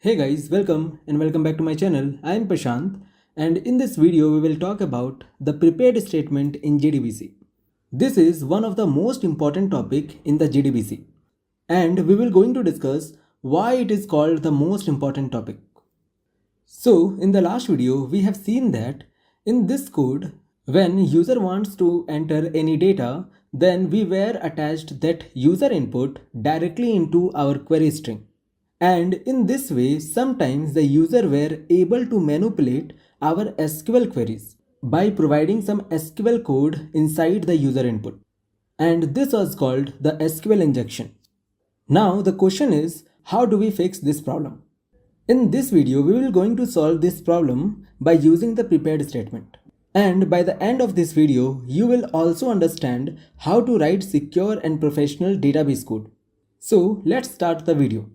Hey guys, welcome back to my channel. I am Prashant, and in this video we will talk about the prepared statement in JDBC. This is one of the most important topic in the JDBC, and we will going to discuss why it is called the most important topic. So in the last video we have seen that in this code, when user wants to enter any data, then we were attached that user input directly into our query string. And in this way, sometimes the user were able to manipulate our SQL queries by providing some SQL code inside the user input. And this was called the SQL injection. Now the question is, how do we fix this problem? In this video, we will going to solve this problem by using the prepared statement. And by the end of this video, you will also understand how to write secure and professional database code. So let's start the video.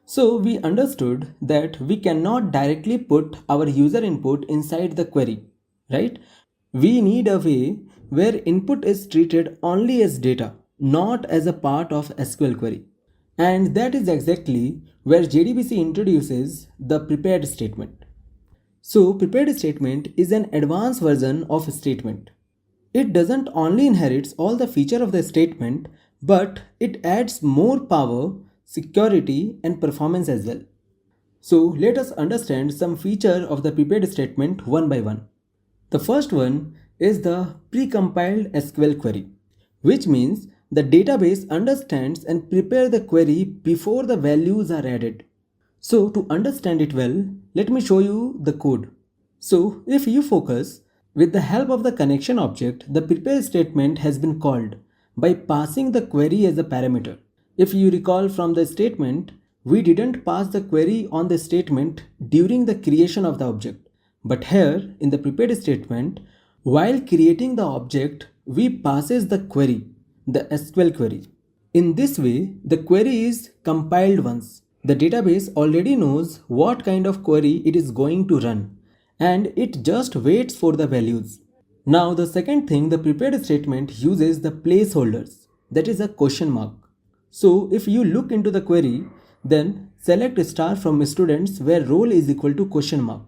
So we understood that we cannot directly put our user input inside the query, right? We need a way where input is treated only as data, not as a part of SQL query. And that is exactly where JDBC introduces the prepared statement. So prepared statement is an advanced version of a statement. It doesn't only inherits all the feature of the statement, but it adds more power, security and performance as well. So let us understand some feature of the prepared statement one by one. The first one is the precompiled SQL query, which means the database understands and prepare the query before the values are added. So to understand it well, let me show you the code. So if you focus, with the help of the connection object, the prepare statement has been called by passing the query as a parameter. If you recall from the statement, we didn't pass the query on the statement during the creation of the object. But here in the prepared statement, while creating the object, we passes the query, the SQL query. In this way, the query is compiled once. The database already knows what kind of query it is going to run, and it just waits for the values. Now the second thing, the prepared statement uses the placeholders, that is a question mark. So if you look into the query, then select star from students where role is equal to question mark.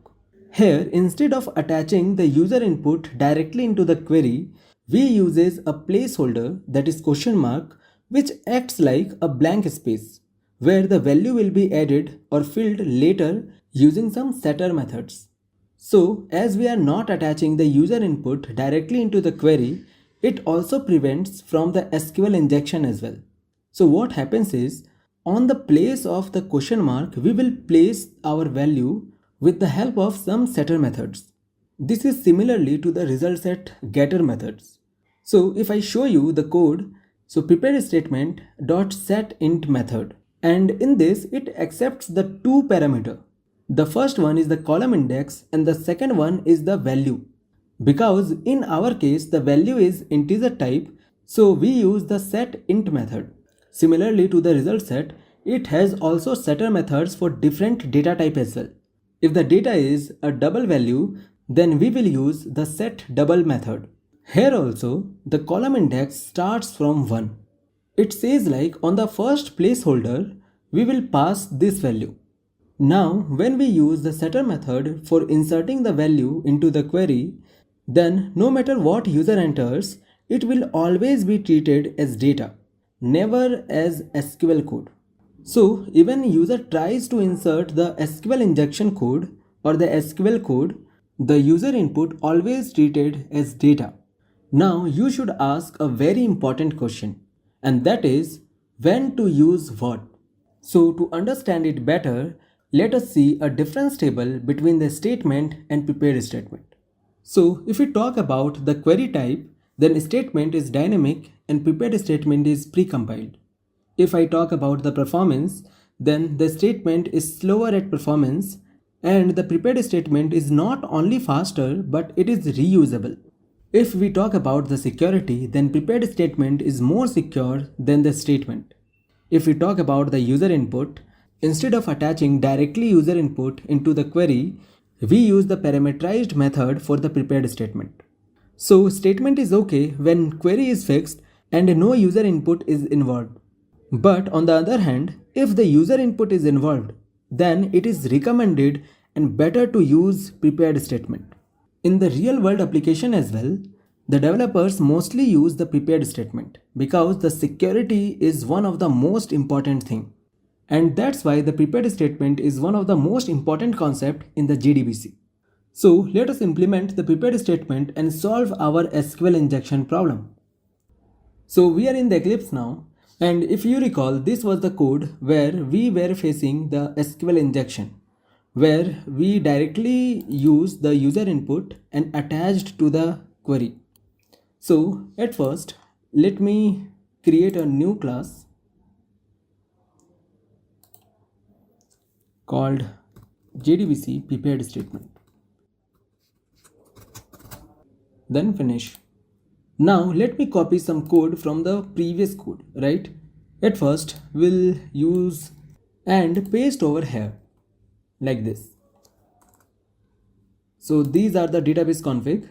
Here, instead of attaching the user input directly into the query, we uses a placeholder, that is question mark, which acts like a blank space where the value will be added or filled later using some setter methods. So as we are not attaching the user input directly into the query, it also prevents from the SQL injection as well. So what happens is, on the place of the question mark, we will place our value with the help of some setter methods. This is similarly to the result set getter methods. So if I show you the code, so prepared statement dot set int method, and in this it accepts the two parameter. The first one is the column index and the second one is the value. Because in our case the value is integer type, so we use the set int method. Similarly to the result set, it has also setter methods for different data type as well. If the data is a double value, then we will use the set double method. Here also, the column index starts from 1. It says like on the first placeholder, we will pass this value. Now, when we use the setter method for inserting the value into the query, then no matter what user enters, it will always be treated as data, never as SQL code. So even user tries to insert the SQL injection code or the SQL code, the user input always treated as data. Now you should ask a very important question, and that is when to use what. So to understand it better, let us see a difference table between the statement and prepared statement. So if we talk about the query type, then statement is dynamic and prepared statement is precompiled. If I talk about the performance, then the statement is slower at performance and the prepared statement is not only faster but it is reusable. If we talk about the security, then prepared statement is more secure than the statement. If we talk about the user input, instead of attaching directly user input into the query, we use the parameterized method for the prepared statement. So statement is okay when query is fixed and no user input is involved. But on the other hand, if the user input is involved, then it is recommended and better to use prepared statement. In the real world application as well, the developers mostly use the prepared statement because the security is one of the most important thing. And that's why the prepared statement is one of the most important concept in the JDBC. So let us implement the prepared statement and solve our SQL injection problem. So we are in the Eclipse now, and if you recall, this was the code where we were facing the SQL injection, where we directly used the user input and attached to the query. So at first, let me create a new class called JDBC prepared statement. Then finish. Now let me copy some code from the previous code, right? At first, we'll use and paste over here like this. So these are the database config.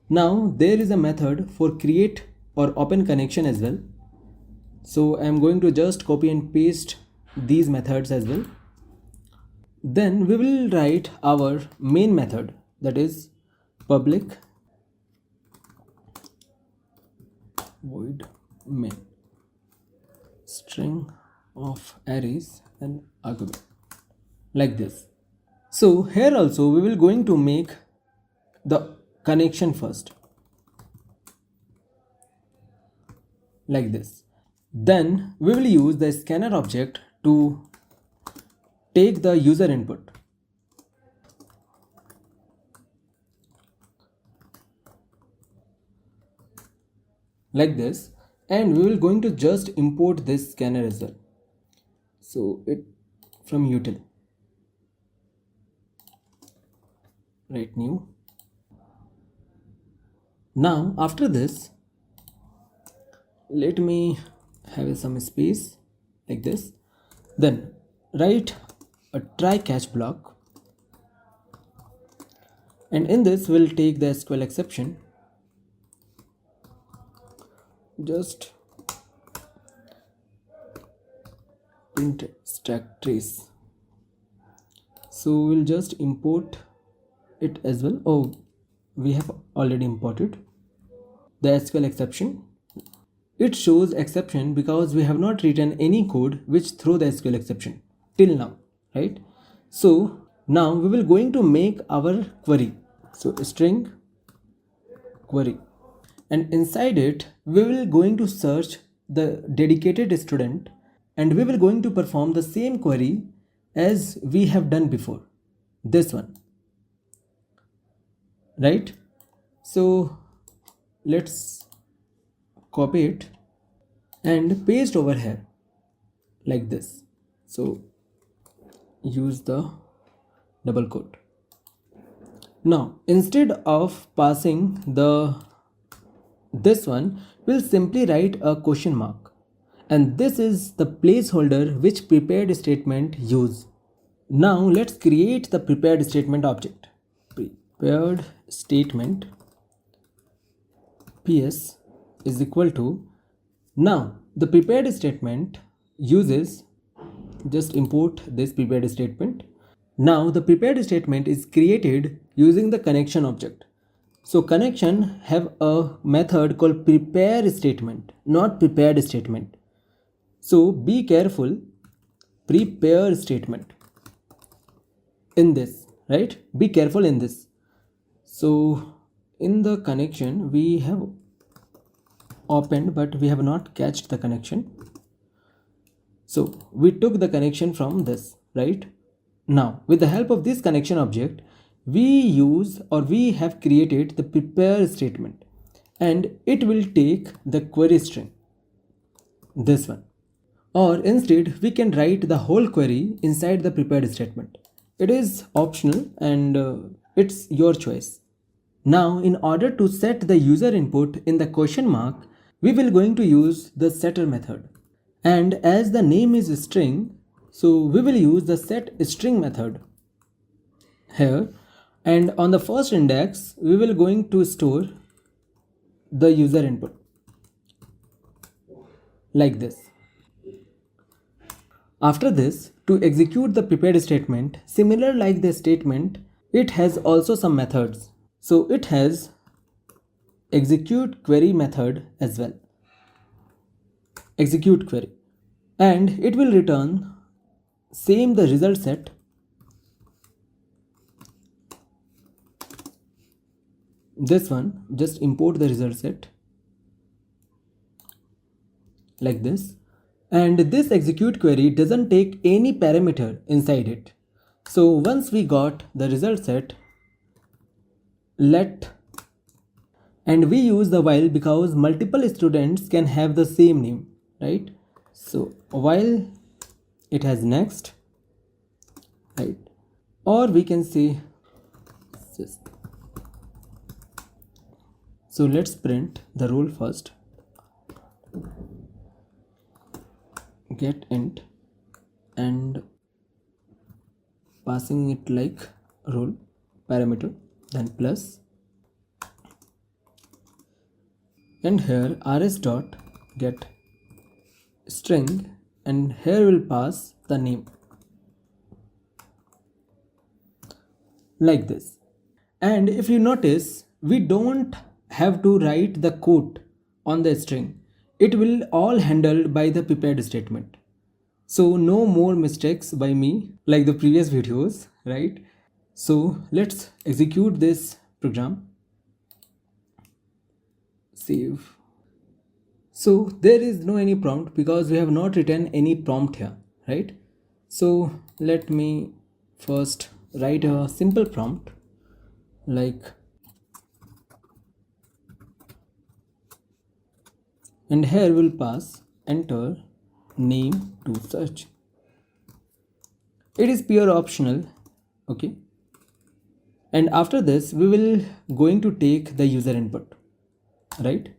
Now there is a method for create or open connection as well. So I'm going to just copy and paste these methods as well. Then we will write our main method, that is public void main string of arrays and argument like this. So here also we will going to make the connection first like this. Then we will use the scanner object to take the user input. Like this, and we will going to just import this scanner as well. So it from util, write new. Now after this, let me have some space like this. Then write a try catch block, and in this we'll take the SQL exception. Just print stack trace. So we'll just import it as well. Oh, we have already imported the SQL exception. It shows exception because we have not written any code which throw the SQL exception till now, right? So now we will going to make our query. So string query, and inside it we will going to search the dedicated student, and we will going to perform the same query as we have done before, this one, right? So let's copy it and paste over here like this. So use the double quote. Now instead of passing this one, we'll simply write a question mark, and this is the placeholder which prepared statement use. Now let's create the prepared statement object. Prepared statement ps is equal to, now the prepared statement uses, just import this prepared statement. Now the prepared statement is created using the connection object. So connection have a method called prepare statement, not prepared statement. So be careful, prepare statement in this, right? Be careful in this. So in the connection we have opened, but we have not catched the connection. So we took the connection from this, right? Now with the help of this connection object, we have created the prepare statement, and it will take the query string, this one. Or instead we can write the whole query inside the prepared statement. It is optional and it's your choice. Now in order to set the user input in the question mark, we will going to use the setter method, and as the name is string, so we will use the set string method here, and on the first index we will going to store the user input like this. After this, to execute the prepared statement, similar like the statement, it has also some methods. So it has execute query method as well. Execute query. And it will return same the result set. This one, just import the result set like this. And this execute query doesn't take any parameter inside it. So once we got the result set, and we use the while because multiple students can have the same name, right? So while it has next, right? Or we can say this. So let's print the roll first. Get int and passing it like roll parameter, then plus, and here rs dot get string, and here will pass the name like this. And if you notice, we don't have to write the quote on the string. It will all handled by the prepared statement. So no more mistakes by me like the previous videos, right? So let's execute this program. Save. So there is no any prompt because we have not written any prompt here, right? So let me first write a simple prompt like, and here we'll pass enter name to search. It is pure optional, okay? And after this we will going to take the user input, right?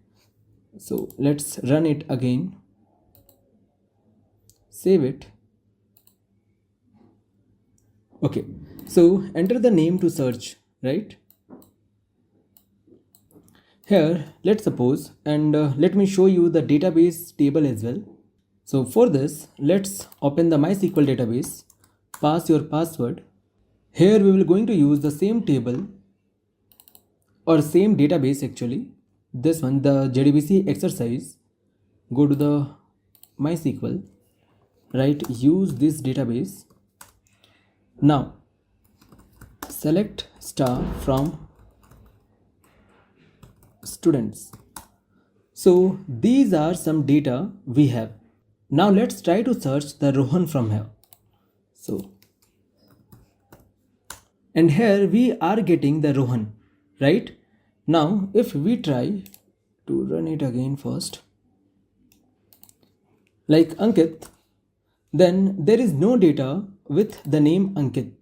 So let's run it again, save it. Okay, so enter the name to search, right? Here let's suppose, and let me show you the database table as well. So for this, let's open the MySQL database, pass your password. Here we will going to use the same table or same database actually. This one, the JDBC exercise. Go to the MySQL, right? Use this database. Now select star from students. So these are some data we have. Now let's try to search the Rohan from here. So, and here we are getting the Rohan, right? Now if we try to run it again first, like Ankit, then there is no data with the name Ankit.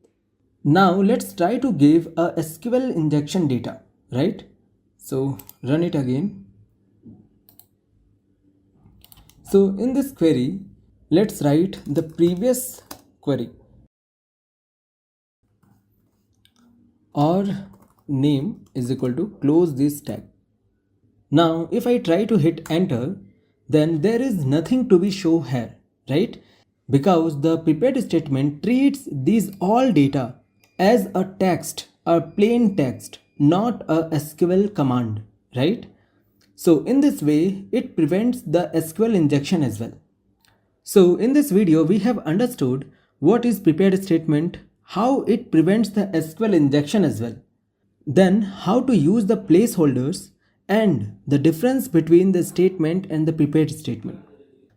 Now let's try to give a SQL injection data, right? So run it again. So in this query, let's write the previous query or name is equal to close this tag. Now if I try to hit enter, then there is nothing to be shown here, right? Because the prepared statement treats these all data as a text, a plain text, not a SQL command, right? So in this way, it prevents the SQL injection as well. So in this video, we have understood what is prepared statement, how it prevents the SQL injection as well. Then how to use the placeholders and the difference between the statement and the prepared statement.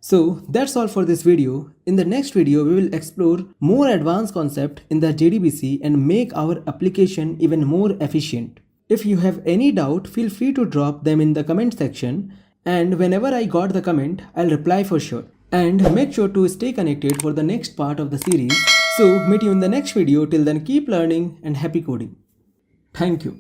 So that's all for this video. In the next video, we will explore more advanced concept in the JDBC and make our application even more efficient. If you have any doubt, feel free to drop them in the comment section, and whenever I got the comment, I'll reply for sure. And make sure to stay connected for the next part of the series. So meet you in the next video. Till then, keep learning and happy coding. Thank you.